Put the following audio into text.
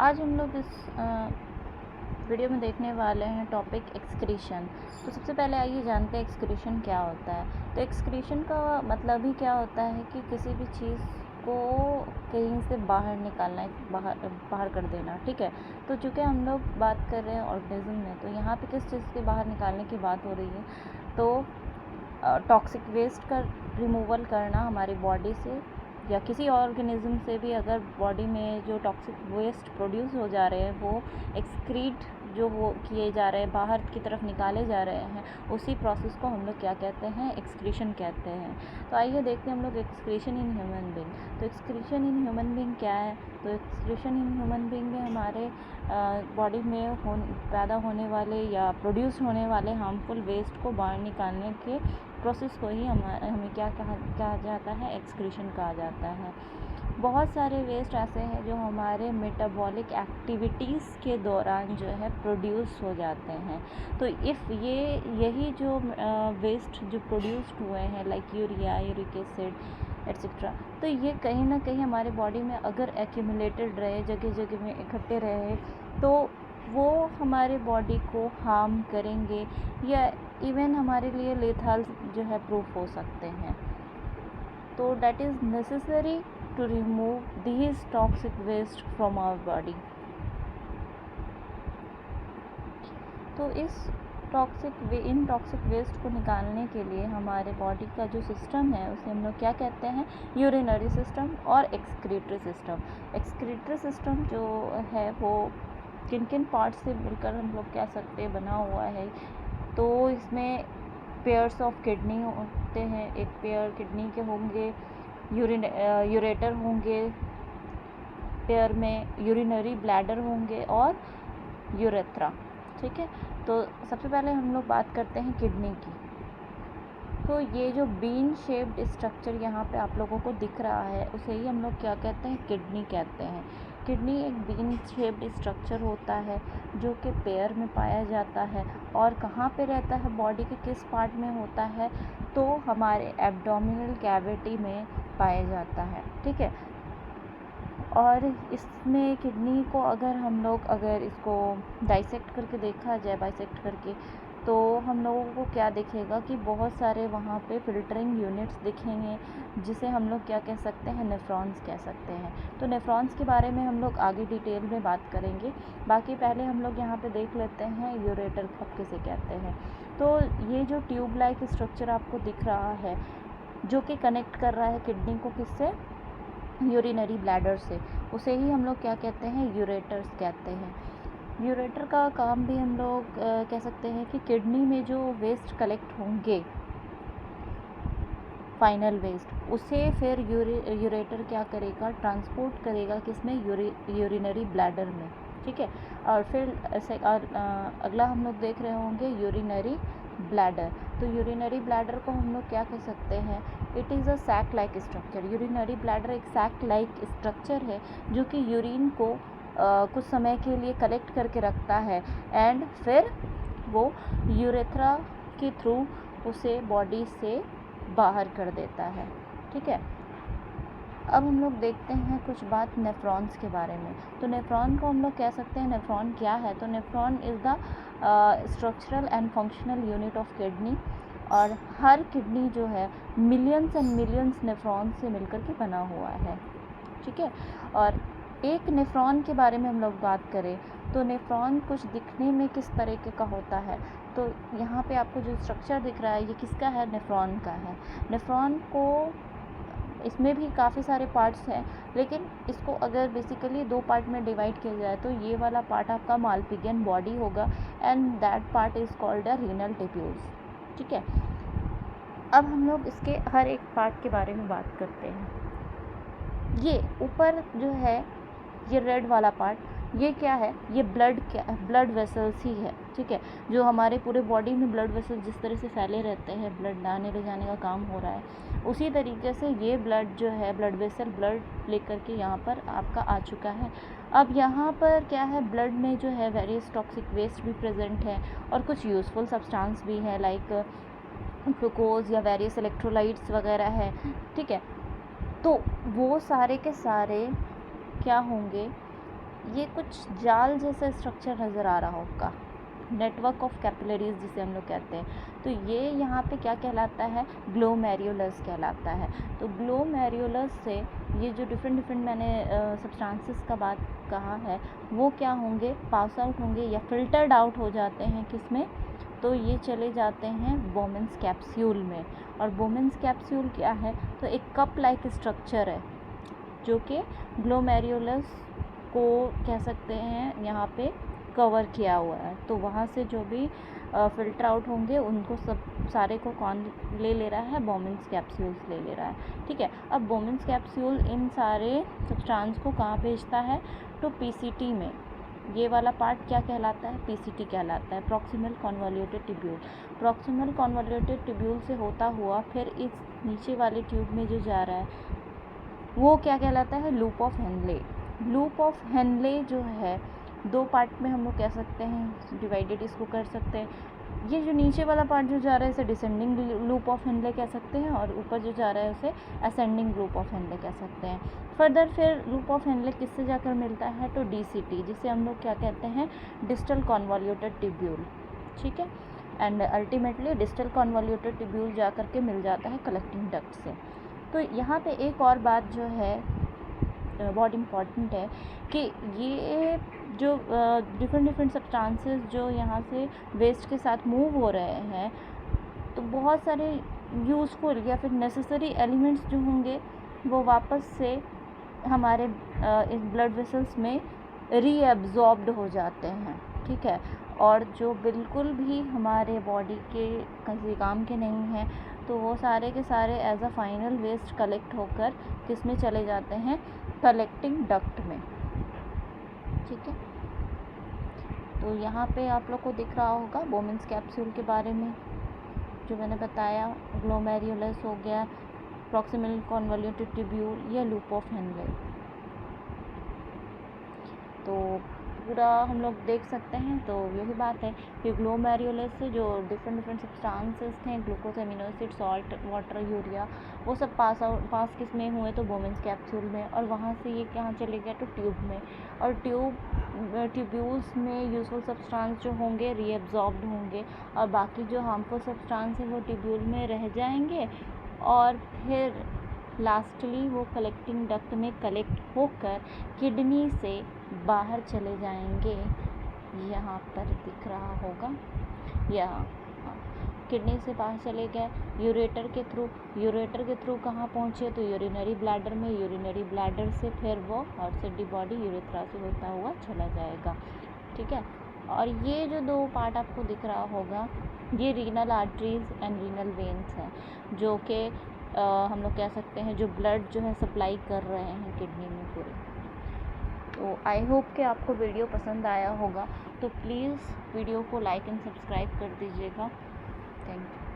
आज हम लोग इस वीडियो में देखने वाले हैं टॉपिक एक्सक्रीशन। तो सबसे पहले आइए जानते हैं एक्सक्रीशन क्या होता है। तो एक्सक्रीशन का मतलब ही क्या होता है कि किसी भी चीज़ को कहीं से बाहर निकालना, बाहर कर देना। ठीक है, तो चूँकि हम लोग बात कर रहे हैं ऑर्गेनिज्म में, तो यहाँ पे किस चीज़ के बाहर निकालने की बात हो रही है, तो टॉक्सिक वेस्ट का रिमूवल करना हमारी बॉडी से या किसी ऑर्गेनिज्म से भी। अगर बॉडी में जो टॉक्सिक वेस्ट प्रोड्यूस हो जा रहे हैं वो एक्सक्रीट जो वो किए जा रहे हैं, बाहर की तरफ निकाले जा रहे हैं, उसी प्रोसेस को हम लोग क्या कहते हैं, एक्सक्रीशन कहते हैं। तो आइए देखते हैं हम लोग एक्सक्रीशन इन ह्यूमन बीइंग। तो एक्सक्रीशन इन ह्यूमन बीइंग क्या है? तो एक्सक्रीशन इन ह्यूमन बीइंग में हमारे बॉडी में पैदा होने वाले या प्रोड्यूस होने वाले हार्मफुल वेस्ट को बाहर निकालने के प्रोसेस को ही हमें क्या कहा जाता है, एक्सक्रीशन कहा जाता है। बहुत सारे वेस्ट ऐसे हैं जो हमारे मेटाबॉलिक एक्टिविटीज़ के दौरान जो है प्रोड्यूस हो जाते हैं। तो यही जो वेस्ट जो प्रोड्यूस्ड हुए हैं like urea, uric acid etcetera, तो ये कहीं ना कहीं हमारे बॉडी में अगर एक्यूमुलेटेड रहे, जगह जगह में इकट्ठे रहे, तो वो हमारे बॉडी को हार्म करेंगे या इवन हमारे लिए लेथल जो है प्रूफ हो सकते हैं। तो that is necessary to remove these toxic waste from our body. तो इन टॉक्सिक वेस्ट को निकालने के लिए हमारे बॉडी का जो सिस्टम है उसे हम लोग क्या कहते हैं, यूरिनरी सिस्टम और एक्सक्रीटरी सिस्टम। एक्सक्रीटरी सिस्टम जो है वो किन किन पार्ट से मिलकर हम लोग कह सकते हैं बना हुआ है। तो इसमें पेयर्स ऑफ किडनी होते हैं, एक पेयर किडनी के होंगे, यूरेटर होंगे, पेयर में यूरिनरी ब्लैडर होंगे और यूरेथ्रा। ठीक है, तो सबसे पहले हम लोग बात करते हैं किडनी की। तो ये जो बीन शेप्ड स्ट्रक्चर यहाँ पे आप लोगों को दिख रहा है उसे ही हम लोग क्या कहते हैं, किडनी कहते हैं। किडनी एक बीन शेप्ड स्ट्रक्चर होता है जो कि पेयर में पाया जाता है। और कहाँ पे रहता है, बॉडी के किस पार्ट में होता है, तो हमारे एब्डोमिनल कैविटी में पाया जाता है। ठीक है, और इसमें किडनी को अगर इसको डाइसेक्ट करके देखा जाए, बाइसेक्ट करके, तो हम लोगों को क्या दिखेगा कि बहुत सारे वहाँ पे फिल्टरिंग यूनिट्स दिखेंगे जिसे हम लोग क्या कह सकते हैं, नेफ्रॉन्स कह सकते हैं। तो नेफ्रॉन्स के बारे में हम लोग आगे डिटेल में बात करेंगे। बाकी पहले हम लोग यहाँ पे देख लेते हैं यूरेटर कब किसे कहते हैं। तो ये जो ट्यूब लाइक स्ट्रक्चर आपको दिख रहा है जो कि कनेक्ट कर रहा है किडनी को किससे, यूरिनरी ब्लैडर से, उसे ही हम लोग क्या कहते हैं, यूरेटर्स कहते हैं। यूरेटर का काम भी हम लोग कह सकते हैं कि किडनी में जो वेस्ट कलेक्ट होंगे, फाइनल वेस्ट, उसे फिर यूरेटर क्या करेगा, ट्रांसपोर्ट करेगा किसमें, यूरिनरी ब्लैडर में। ठीक है, और फिर अगला हम लोग देख रहे होंगे यूरिनरी ब्लैडर। तो यूरिनरी ब्लैडर को हम लोग क्या कह सकते हैं, it is a sac like structure. Urinary bladder एक सैक लाइक स्ट्रक्चर है जो कि यूरिन को कुछ समय के लिए कलेक्ट करके रखता है एंड फिर वो यूरेथ्रा के थ्रू उसे बॉडी से बाहर कर देता है। ठीक है, अब हम लोग देखते हैं कुछ बात नेफ्रॉन्स के बारे में। तो नेफ्रॉन को हम लोग कह सकते हैं, नेफ्रॉन क्या है, तो nephron is the structural and functional unit of kidney. और हर किडनी जो है मिलियंस एंड मिलियंस नेफ्रॉन से मिलकर के बना हुआ है। ठीक है, और एक नेफ्रॉन के बारे में हम लोग बात करें तो नेफ्रॉन कुछ दिखने में किस तरीके का होता है। तो यहाँ पे आपको जो स्ट्रक्चर दिख रहा है ये किसका है, नेफ्रॉन का है। नेफ्रॉन को, इसमें भी काफ़ी सारे पार्ट्स हैं, लेकिन इसको अगर बेसिकली दो पार्ट में डिवाइड किया जाए तो ये वाला पार्ट आपका मालपिजियन बॉडी होगा and that part is called a renal tubules. ठीक है, अब हम लोग इसके हर एक पार्ट के बारे में बात करते हैं। ये ऊपर जो है ये रेड वाला पार्ट, ये क्या है, ये ब्लड वेसल्स ही है। ठीक है, जो हमारे पूरे बॉडी में ब्लड वेसल्स जिस तरह से फैले रहते हैं, ब्लड लाने ले जाने का काम हो रहा है, उसी तरीके से ये ब्लड जो है, ब्लड वेसल ब्लड लेकर के यहाँ पर आपका आ चुका है। अब यहाँ पर क्या है, ब्लड में जो है वेरियस टॉक्सिक वेस्ट भी प्रेजेंट है और कुछ यूज़फुल सब्सटेंस भी है लाइक ग्लूकोज या वेरियस इलेक्ट्रोलाइट्स वगैरह है। ठीक है, तो वो सारे के सारे क्या होंगे, ये कुछ जाल जैसा स्ट्रक्चर नज़र आ रहा होगा, नेटवर्क ऑफ कैपिलरीज जिसे हम लोग कहते हैं। तो ये यहाँ पे क्या कहलाता है, ग्लोमेरुलस कहलाता है। तो ग्लोमेरुलस से ये जो डिफरेंट मैंने सब्सटेंसेस का बात कहा है वो क्या होंगे, पास आउट होंगे या फिल्टर्ड आउट हो जाते हैं किसमें, तो ये चले जाते हैं बोमेन्स कैप्सूल में। और बोमेन्स कैप्सूल क्या है, तो एक कप लाइक स्ट्रक्चर है जो कि ग्लोमेरुलस को कह सकते हैं यहाँ पे कवर किया हुआ है। तो वहाँ से जो भी फ़िल्टर आउट होंगे उनको सब सारे को कौन ले रहा है, बोमेन्स कैप्सूल्स ले रहा है। ठीक है, अब बोमेन्स कैप्सूल इन सारे सब्सटेंस को कहाँ भेजता है, तो पीसीटी में। ये वाला पार्ट क्या कहलाता है, पीसीटी कहलाता है, proximal convoluted tubule. Proximal convoluted tubule से होता हुआ फिर इस नीचे वाले ट्यूब में जो जा रहा है वो क्या कहलाता है, loop of Henle. Loop of Henle जो है दो पार्ट में हम लोग कह सकते हैं डिवाइडेड इसको कर सकते हैं। ये जो नीचे वाला पार्ट जो जा रहा है इसे डिसेंडिंग लूप ऑफ हेनले कह सकते हैं, और ऊपर जो जा रहा है उसे असेंडिंग लूप ऑफ हेनले कह सकते हैं। फर्दर फिर लूप ऑफ हेनले किससे जाकर मिलता है, तो डीसीटी, जिसे हम लोग क्या कहते हैं, डिस्टल कॉन्वोल्यूटेड ट्यूब्यूल। ठीक है, and ultimately distal convoluted tubule जा कर के मिल जाता है कलेक्टिंग डक्ट से। तो यहाँ पे एक और बात जो है बहुत इम्पॉर्टेंट है कि ये जो डिफरेंट सब्सटेंसेस जो यहाँ से वेस्ट के साथ मूव हो रहे हैं, तो बहुत सारे यूज़फुल या फिर नेसेसरी एलिमेंट्स जो होंगे वो वापस से हमारे इस ब्लड वेसल्स में रीएब्जॉर्ब्ड हो जाते हैं। ठीक है, और जो बिल्कुल भी हमारे बॉडी के किसी काम के नहीं हैं तो वो सारे के सारे as a final waste collect होकर किस में चले जाते हैं, कलेक्टिंग डक्ट में। ठीक है, तो यहाँ पे आप लोग को दिख रहा होगा बोमेन्स कैप्सूल के बारे में जो मैंने बताया, ग्लोमेरुलस हो गया, प्रॉक्सिमल कॉन्वोल्यूटेड ट्यूब्यूल या लूप ऑफ हेनले। तो पूरा हम लोग देख सकते हैं। तो यही बात है कि ग्लोमेरुलस से जो डिफरेंट सब्सटेंसेस थे, glucose, amino acid, salt, water, urea, वो सब पास किस में हुए, तो बोमेन्स कैप्सूल में। और वहाँ से ये कहाँ चले गए, तो ट्यूब में। और ट्यूब्यूल्स में यूजफुल सब्सटेंस जो होंगे रीएब्जॉर्ब्ड होंगे, और बाकी जो हार्मफुल सब्सटेंस है वो ट्यूब्यूल में रह जाएंगे, और फिर लास्टली वो कलेक्टिंग डक्ट में कलेक्ट होकर किडनी से बाहर चले जाएंगे। यहाँ पर दिख रहा होगा, या किडनी से बाहर चले गए यूरेटर के थ्रू कहाँ पहुँचे, तो यूरिनरी ब्लैडर में। यूरिनरी ब्लैडर से फिर वो हॉर्सेडी बॉडी यूरेथ्रा से होता हुआ चला जाएगा। ठीक है, और ये जो दो पार्ट आपको दिख रहा होगा ये renal arteries and renal veins हैं, जो कि हम लोग कह सकते हैं जो ब्लड जो है सप्लाई कर रहे हैं किडनी में पूरे। तो आई होप कि आपको वीडियो पसंद आया होगा, तो प्लीज़ वीडियो को लाइक एंड सब्सक्राइब कर दीजिएगा। Thank you.